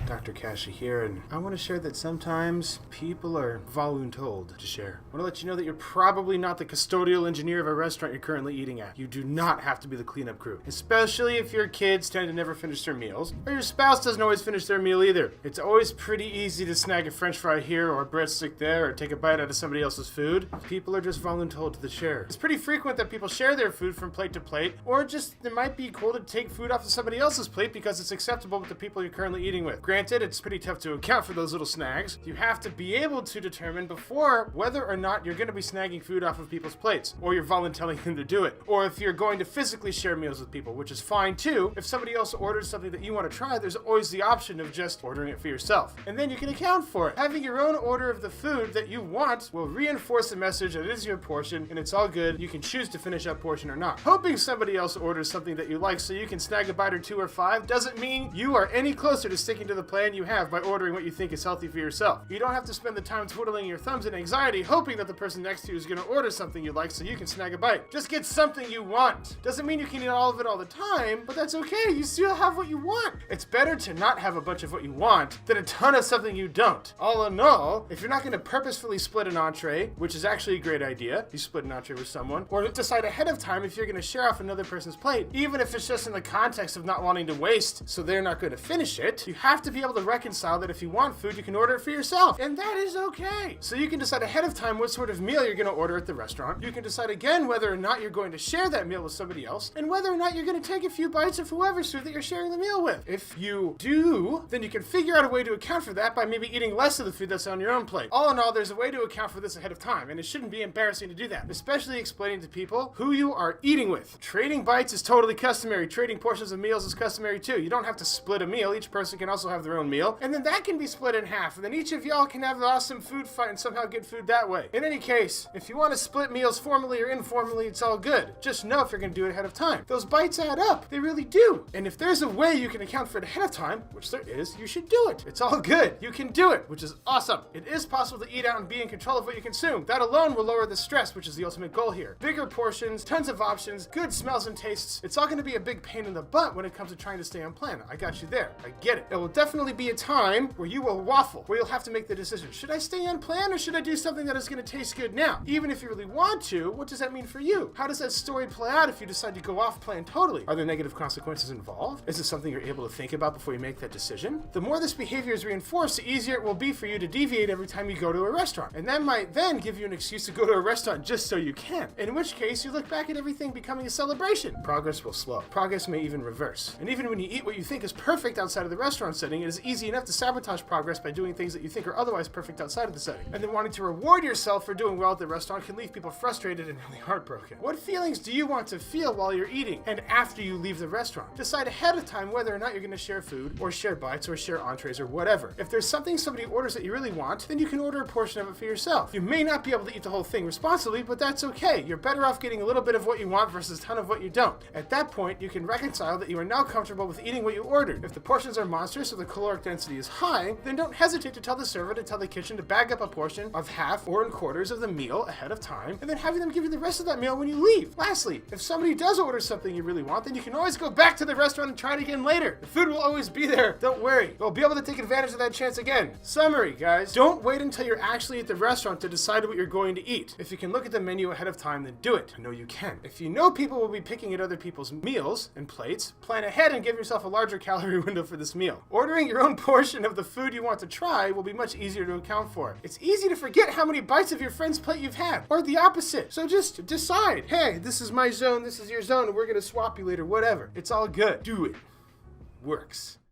Dr. Kashey here, and I want to share that sometimes people are voluntold to share. I want to let you know that you're probably not the custodial engineer of a restaurant you're currently eating at. You do not have to be the cleanup crew, especially if your kids tend to never finish their meals, or your spouse doesn't always finish their meal either. It's always pretty easy to snag a french fry here or a breadstick there, or take a bite out of somebody else's food. People are just voluntold to share. It's pretty frequent that people share their food from plate to plate, or just it might be cool to take food off of somebody else's plate because it's acceptable with the people you're currently eating with. Granted, it's pretty tough to account for those little snags. You have to be able to determine before whether or not you're going to be snagging food off of people's plates, or you're volunteering them to do it, or if you're going to physically share meals with people, which is fine too. If somebody else orders something that you want to try, there's always the option of just ordering it for yourself, and then you can account for it. Having your own order of the food that you want will reinforce the message that it is your portion and it's all good. You can choose to finish that portion or not. Hoping somebody else orders something that you like so you can snag a bite or two or five doesn't mean you are any closer to sticking to the plan you have by ordering what you think is healthy for yourself. You don't have to spend the time twiddling your thumbs in anxiety hoping that the person next to you is going to order something you like so you can snag a bite. Just get something you want. Doesn't mean you can eat all of it all the time, but that's okay. You still have what you want. It's better to not have a bunch of what you want than a ton of something you don't. All in all, if you're not going to purposefully split an entree, which is actually a great idea, you split an entree with someone, or decide ahead of time if you're going to share off another person's plate, even if it's just in the context of not wanting to waste so they're not going to finish it, you have to be able to reconcile that if you want food, you can order it for yourself, and that is okay. So you can decide ahead of time what sort of meal you're going to order at the restaurant. You can decide again whether or not you're going to share that meal with somebody else, and whether or not you're going to take a few bites of whoever's food that you're sharing the meal with. If you do, then you can figure out a way to account for that by maybe eating less of the food that's on your own plate. All in all, there's a way to account for this ahead of time, and it shouldn't be embarrassing to do that, especially explaining to people who you are eating with. Trading bites is totally customary. Trading portions of meals is customary too. You don't have to split a meal. Each person can also have their own meal, and then that can be split in half, and then each of y'all can have an awesome food fight and somehow get food that way. In any case, if you want to split meals formally or informally, it's all good. Just know if you're going to do it ahead of time. Those bites add up. They really do. And if there's a way you can account for it ahead of time, which there is, you should do it. It's all good. You can do it, which is awesome. It is possible to eat out and be in control of what you consume. That alone will lower the stress, which is the ultimate goal here. Bigger portions, tons of options, good smells and tastes. It's all going to be a big pain in the butt when it comes to trying to stay on plan. I got you there. I get it. It will definitely be a time where you will waffle, where you'll have to make the decision. Should I stay on plan or should I do something that is going to taste good now? Even if you really want to, what does that mean for you? How does that story play out if you decide to go off plan totally? Are there negative consequences involved? Is it something you're able to think about before you make that decision? The more this behavior is reinforced, the easier it will be for you to deviate every time you go to a restaurant. And that might then give you an excuse to go to a restaurant just so you can. In which case, you look back at everything becoming a celebration. Progress will slow. Progress may even reverse. And even when you eat what you think is perfect outside of the restaurant setting, it is easy enough to sabotage progress by doing things that you think are otherwise perfect outside of the setting. And then wanting to reward yourself for doing well at the restaurant can leave people frustrated and really heartbroken. What feelings do you want to feel while you're eating and after you leave the restaurant? Decide ahead of time whether or not you're going to share food or share bites or share entrees or whatever. If there's something somebody orders that you really want, then you can order a portion of it for yourself. You may not be able to eat the whole thing responsibly, but that's okay. You're better off getting a little bit of what you want versus a ton of what you don't. At that point, you can reconcile that you are now comfortable with eating what you ordered. If the portions are monstrous or the caloric density is high, then don't hesitate to tell the server to tell the kitchen to bag up a portion of half or in quarters of the meal ahead of time, and then having them give you the rest of that meal when you leave. Lastly, if somebody does order something you really want, then you can always go back to the restaurant and try it again later. The food will always be there. Don't worry. You'll be able to take advantage of that chance again. Summary, guys. Don't wait until you're actually at the restaurant to decide what you're going to eat. If you can look at the menu ahead of time, then do it. I know you can. If you know people will be picking at other people's meals and plates, plan ahead and give yourself a larger calorie window for this meal. Ordering your own portion of the food you want to try will be much easier to account for. It's easy to forget how many bites of your friend's plate you've had, or the opposite. So just decide, hey, this is my zone, this is your zone, and we're gonna swap you later, whatever. It's all good. Do it. Works.